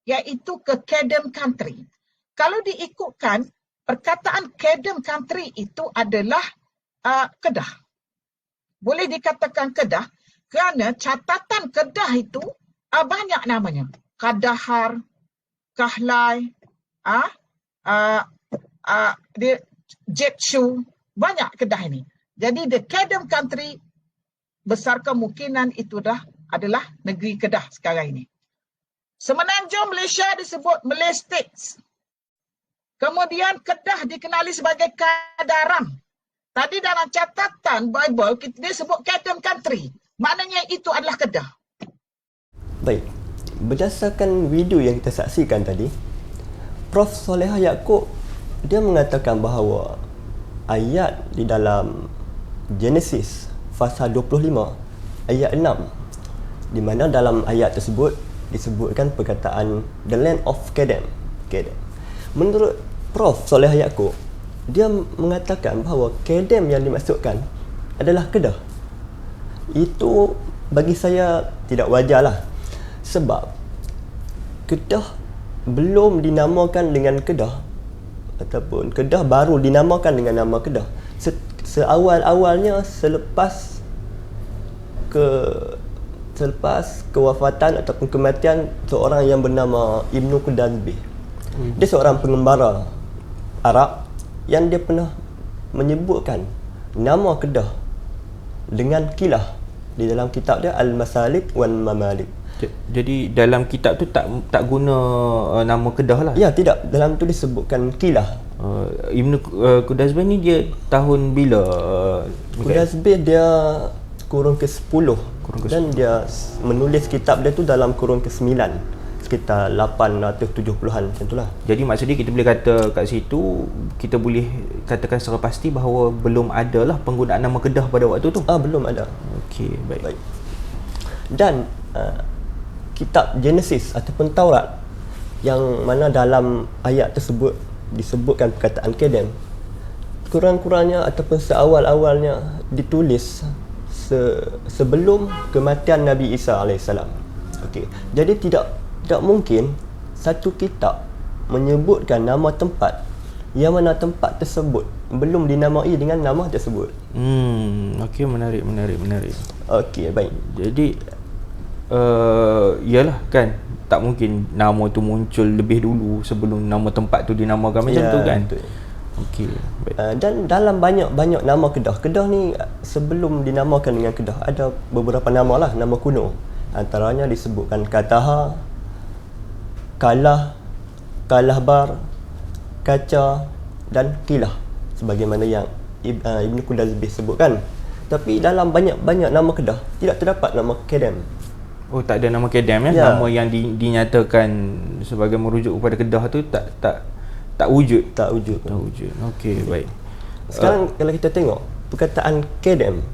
iaitu ke Kedem Country. Kalau diikutkan, perkataan Kedem Country itu adalah Kedah. Boleh dikatakan Kedah kerana catatan Kedah itu banyak namanya. Kadahar, Kahlai, Jepsu, banyak Kedah ini. Jadi the Kedem Country besar kemungkinan itu adalah negeri Kedah sekarang ini. Semenanjung Malaysia disebut Malay States. Kemudian Kedah dikenali sebagai Kadaram. Tadi dalam catatan Bible dia sebut Kedem Country. Maknanya itu adalah Kedah. Baik. Berdasarkan video yang kita saksikan tadi, Prof. Solehah Yaakob dia mengatakan bahawa ayat di dalam Genesis pasal 25 ayat 6, di mana dalam ayat tersebut disebutkan perkataan the land of Kedem. Menurut Prof. Solehah Yaakob, dia mengatakan bahawa Kedem yang dimaksudkan adalah Kedah. Itu bagi saya tidak wajarlah. Sebab Kedah belum dinamakan dengan Kedah, ataupun Kedah baru dinamakan dengan nama Kedah. Seawal-awalnya selepas kewafatan ataupun kematian seorang yang bernama Ibnu Qudazbih. Dia seorang pengembara Arab yang dia pernah menyebutkan nama Kedah dengan kilah di dalam kitab dia Al-Masalik wal Mamalik. Jadi dalam kitab tu tak guna nama Kedah lah? Ya, tidak. Dalam tu disebutkan kilah. Ibnu Qudazbih ni dia tahun bila? Qudazbih dia kurun ke-10 dan dia menulis kitab dia tu dalam kurun ke-9, sekitar 870-an macam itulah. Jadi maksudnya kita boleh kata kat situ, kita boleh katakan secara pasti bahawa belum ada lah penggunaan nama Kedah pada waktu tu? Belum ada. Okey, baik. Dan kitab Genesis ataupun Taurat yang mana dalam ayat tersebut disebutkan perkataan Kedem, kurang-kurangnya ataupun seawal-awalnya ditulis sebelum kematian Nabi Isa AS. Okey. Jadi tidak mungkin satu kitab menyebutkan nama tempat yang mana tempat tersebut belum dinamai dengan nama tersebut. Okey, menarik. Okey, baik. Jadi iyalah kan, tak mungkin nama tu muncul lebih dulu sebelum nama tempat tu dinamakan macam tu kan. Okey, baik. Dan dalam banyak nama Kedah ni sebelum dinamakan dengan Kedah ada beberapa nama lah, nama kuno. Antaranya disebutkan Kataha, Kalah, Kalahbar, Kaca dan Kilah sebagaimana yang Ibnu Qudazbih sebutkan. Tapi dalam banyak nama Kedah tidak terdapat nama Kedem. Oh, tak ada nama Kedem ya? Nama yang dinyatakan sebagai merujuk kepada Kedah tu tak wujud. Tak wujud. Okey, baik. Sekarang kalau kita tengok perkataan Kedem,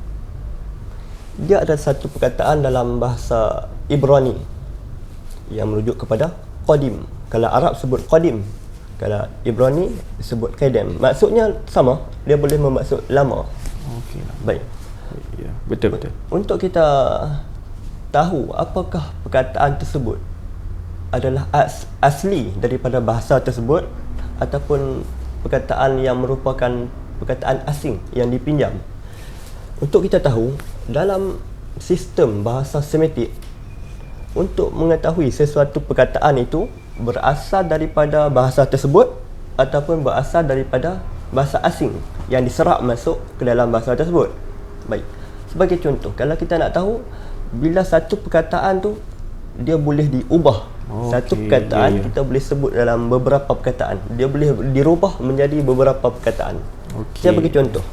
dia ada satu perkataan dalam bahasa Ibrani yang merujuk kepada Qadim. Kalau Arab sebut Qadim, kalau Ibrani sebut Kedem. Maksudnya sama, dia boleh bermaksud lama. Okey. Baik. Ya, betul. Untuk kita tahu apakah perkataan tersebut adalah asli daripada bahasa tersebut ataupun perkataan yang merupakan perkataan asing yang dipinjam. Untuk kita tahu, dalam sistem bahasa semetik, untuk mengetahui sesuatu perkataan itu berasal daripada bahasa tersebut ataupun berasal daripada bahasa asing yang diserap masuk ke dalam bahasa tersebut. Baik. Sebagai contoh, kalau kita nak tahu bila satu perkataan tu dia boleh diubah. Satu perkataan kita boleh sebut dalam beberapa perkataan. Dia boleh dirubah menjadi beberapa perkataan. Saya bagi contoh.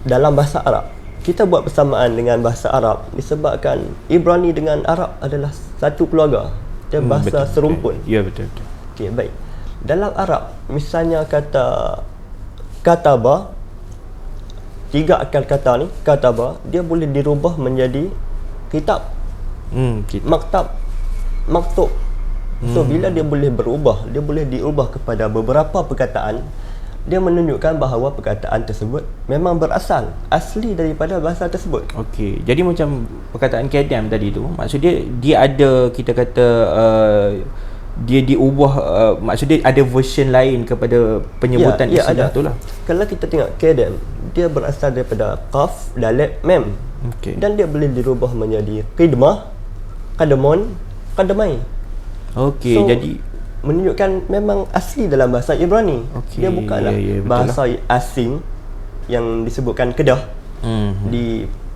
Dalam bahasa Arab, kita buat persamaan dengan bahasa Arab disebabkan Ibrani dengan Arab adalah satu keluarga. Dia bahasa serumpun. Ya, betul. Okey, baik. Dalam Arab, misalnya kata kataba, 3 akal kata ni, kataba, dia boleh dirubah menjadi kitab, maktab, maktub. So bila dia boleh berubah, dia boleh diubah kepada beberapa perkataan, dia menunjukkan bahawa perkataan tersebut memang berasal asli daripada bahasa tersebut. Okey, jadi macam perkataan Kedem tadi tu, maksud dia ada kita kata dia diubah, maksudnya ada version lain kepada penyebutan istilah tu lah. Kalau kita tengok Kedem, dia berasal daripada Qaf, Dalet, Mem. Dan dia boleh dirubah menjadi Qidmah, Qadamon, Qadamai. So, jadi menunjukkan memang asli dalam bahasa Ibrani. Dia bukanlah bahasa asing yang disebutkan Kedah.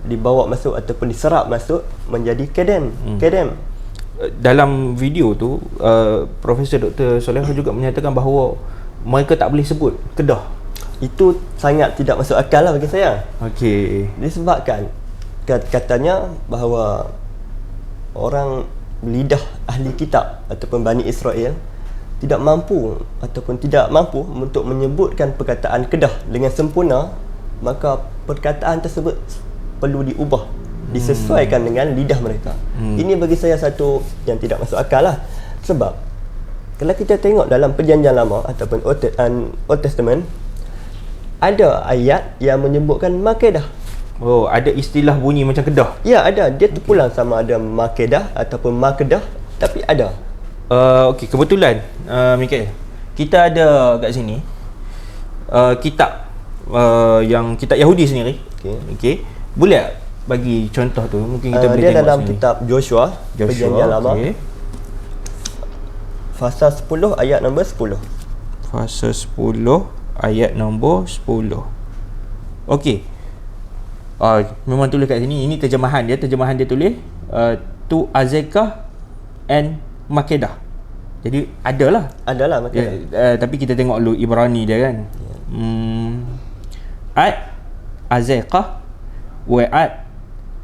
Dibawa masuk ataupun diserap masuk menjadi Kedem. Kedem. Dalam video tu Profesor Dr. Solehah juga menyatakan bahawa mereka tak boleh sebut Kedah. Itu sangat tidak masuk akal lah bagi saya. Disebabkan katanya bahawa orang lidah ahli kitab ataupun Bani Israel tidak mampu untuk menyebutkan perkataan Kedah dengan sempurna, maka perkataan tersebut perlu diubah, disesuaikan dengan lidah mereka. Ini bagi saya satu yang tidak masuk akal lah. Sebab kalau kita tengok dalam Perjanjian Lama ataupun Old Testament, ada ayat yang menyebutkan Makedah. Ada istilah bunyi macam Kedah. Ya, ada. Dia terpulang sama ada Makedah ataupun Makedah, tapi ada. Kebetulan Mikael, kita ada kat sini kitab yang kitab Yahudi sendiri. Boleh tak bagi contoh tu? Mungkin kita boleh dia tengok dalam sini. kitab Joshua Perjanjian Lama. Fasa 10 ayat nombor 10. Fasa 10 ayat nombor 10. Memang tulis kat sini. Ini terjemahan dia. Terjemahan dia tulis Tu Azekah and Makedah. Jadi adalah Makedah. Tapi kita tengok dulu Ibrani dia kan. Ad Azekah wa ad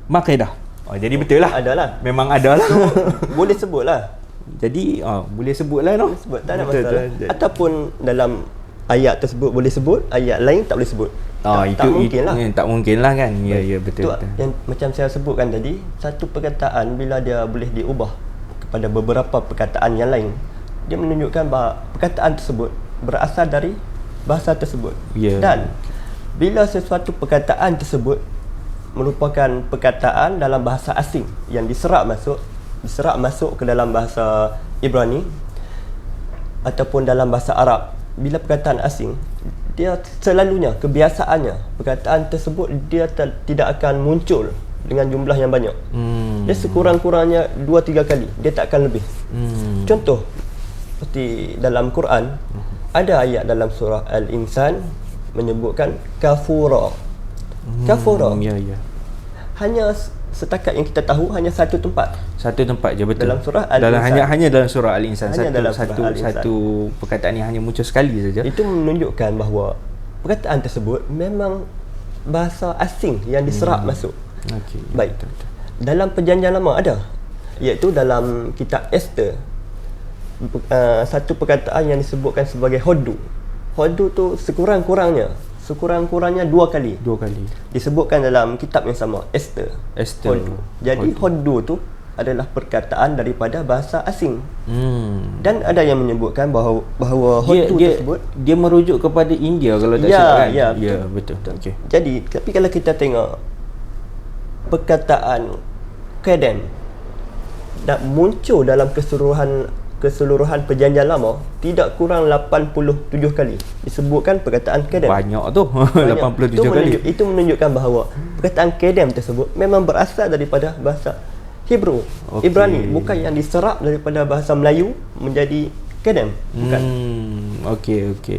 Makedah. Jadi betul lah. Adalah. Memang adalah. So, boleh sebut lah. Jadi boleh sebut lah, no? Sebut, tak ada masalah. Ataupun dalam ayat tersebut boleh sebut, ayat lain tak boleh sebut. Tak mungkin lah. Tak mungkin lah kan. Ya, betul. Yang macam saya sebutkan tadi, satu perkataan bila dia boleh diubah kepada beberapa perkataan yang lain, dia menunjukkan bahawa perkataan tersebut berasal dari bahasa tersebut. Dan bila sesuatu perkataan tersebut merupakan perkataan dalam bahasa asing yang diserap masuk ke dalam bahasa Ibrani ataupun dalam bahasa Arab, bila perkataan asing, dia selalunya, kebiasaannya, perkataan tersebut dia tidak akan muncul dengan jumlah yang banyak. Dia sekurang-kurangnya 2-3 kali, dia tak akan lebih. Contoh seperti dalam Quran, ada ayat dalam surah Al-Insan menyebutkan kafura. Hanya setakat yang kita tahu, hanya satu tempat je, betul. Dalam surah Al-Insan. Hanya dalam surah Al-Insan. Satu perkataan yang hanya muncul sekali saja. Itu menunjukkan bahawa perkataan tersebut memang bahasa asing yang diserap masuk. Baik. Betul. Dalam Perjanjian Lama ada, iaitu dalam kitab Esther, satu perkataan yang disebutkan sebagai hodu. Hodu tu sekurang-kurangnya 2 kali disebutkan dalam kitab yang sama, Esther. Hodu. Jadi hodu tu adalah perkataan daripada bahasa asing. Dan ada yang menyebutkan bahawa hodu tersebut dia merujuk kepada India kalau tak silap kan. Ya, betul. Jadi tapi kalau kita tengok perkataan Kedem dan muncul dalam keseluruhan Perjanjian Lama, tidak kurang 87 kali disebutkan perkataan Kedem. Banyak tu. 87 kali. Itu menunjukkan bahawa perkataan Kedem tersebut memang berasal daripada bahasa Hebrew, Ibrani, bukan yang diserap daripada bahasa Melayu menjadi Kedem. Bukan.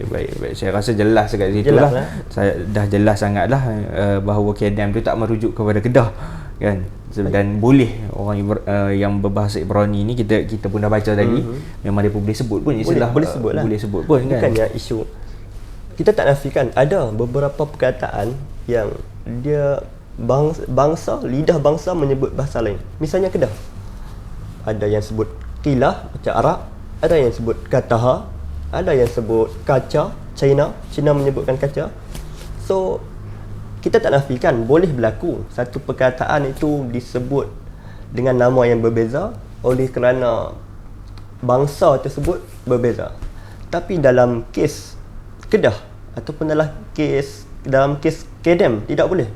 Baik. Saya rasa jelas kat situ lah. Saya dah jelas sangatlah bahawa Kedem tu tak merujuk kepada Kedah kan. Dan boleh orang yang berbahasa Ibrani ni, kita pun dah baca tadi, memang dia pun boleh sebut pun istilah, boleh sebut pun kan. Bukannya isu, kita tak nafikan ada beberapa perkataan yang dia lidah bangsa menyebut bahasa lain. Misalnya Kedah, ada yang sebut kilah macam Arab, ada yang sebut kataha, ada yang sebut kaca, China menyebutkan kaca. So kita tak nafikan boleh berlaku satu perkataan itu disebut dengan nama yang berbeza oleh kerana bangsa tersebut berbeza. Tapi dalam kes Kedah ataupun dalam kes Kedem tidak boleh.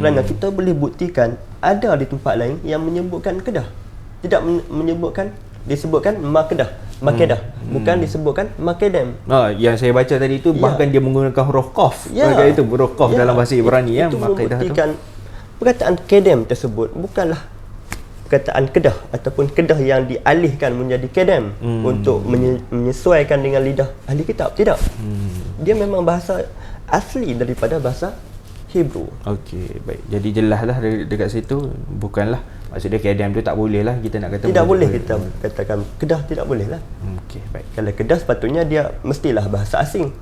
Kerana kita boleh buktikan ada di tempat lain yang menyebutkan Kedah, tidak disebutkan Makedah. Makedah. Bukan disebutkan Makedem. Yang saya baca tadi tu bahkan dia menggunakan huruf qaf. Ya. Itu huruf qaf dalam bahasa Ibrani Itu Makedah tu. membuktikan perkataan Kedem tersebut bukanlah perkataan Kedah ataupun Kedah yang dialihkan menjadi Kedem untuk menyesuaikan dengan lidah ahli kitab. Tidak. Dia memang bahasa asli daripada bahasa Hebrew. Okey, baik. Jadi jelaslah dekat situ bukanlah maksudnya Kedem tu tak boleh lah kita nak kata. Tidak boleh kita katakan Kedah, tidak boleh lah. Okey, baik. Kalau Kedah sepatutnya dia mestilah bahasa asing.